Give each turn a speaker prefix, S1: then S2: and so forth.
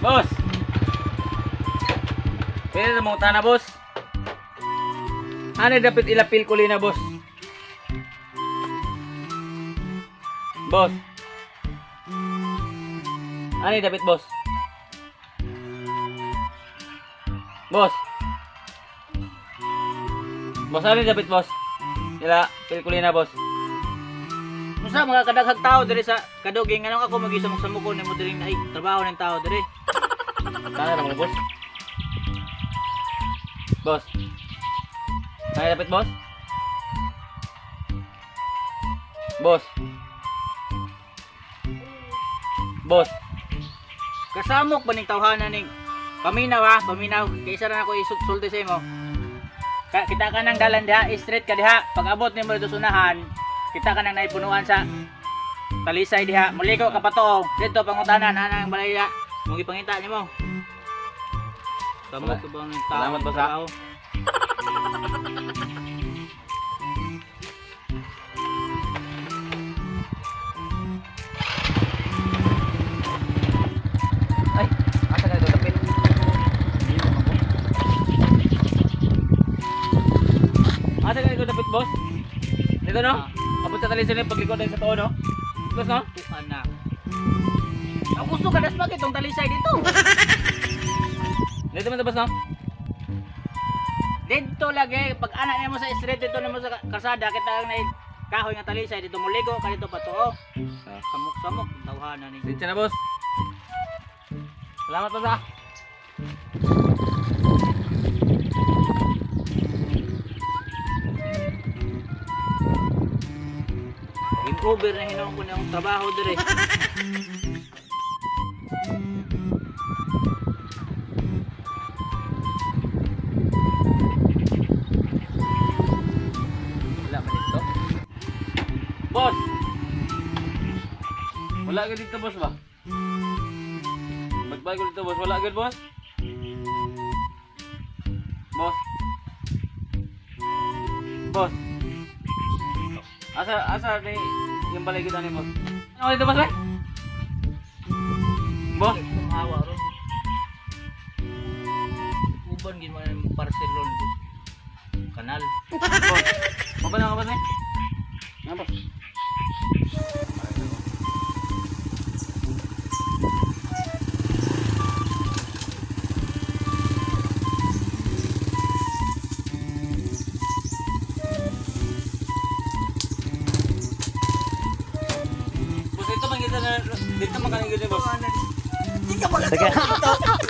S1: Boss. Pwede na mong tana, boss. Ano dapat ilapil ko lina, boss? Boss. Ano dapat, boss? Boss. Boss, ano dapat, boss? Ila, pilkulina, boss. Musa mga kadaghag tao diri sa kaduging anong ako mag-isa mo sa mukon nimo diri na trabaho ng tao diri. Kana lang boss. Boss. Ay dapat boss. Boss. Boss. Kasamok ba ning tawhanan ning paminaw ha, paminaw. Kaysa ra nako isulti sa imo. Kita ka nang dalan diha, straight ka diha. Pag abot nimo dito sunahan, kita ka nang naipunuan sa talisay diha. Muligo ka pa to. Dito pangutanan anang balaya. Mong ipangita nimo. Tama ko bang ng tao? Salamat ba sa tao? Ay, asa ka dito tapit? Asa ka dito tapit, boss? Dito no? Abot sa talisay na paglikod sa tao no? Boss no? Anak. Ang gusto ka das bakit itong talisay dito? Dito man boss no? Dito lagi pag anak nimo sa street dito nimo sa kalsada kita ang kahoy nga talisay dito muligo ka dito pato. Samok-samok tawhanan ni. Dito na boss. Salamat boss ah. Over na hinong ko na yung trabaho dire. Wala man dito. Boss! Wala ka dito boss ba? Magbay ko dito boss. Wala ka boss? Boss? Boss? Asa ni yung balay kita ni boss. Ano dito boss ba? Boss? Tumawa ron. Uban gin man ang parcel ron. Kanal. Boss. Mabala ka ba ni? Na boss. Dito man kanina boss.
S2: Hindi ka makakauto.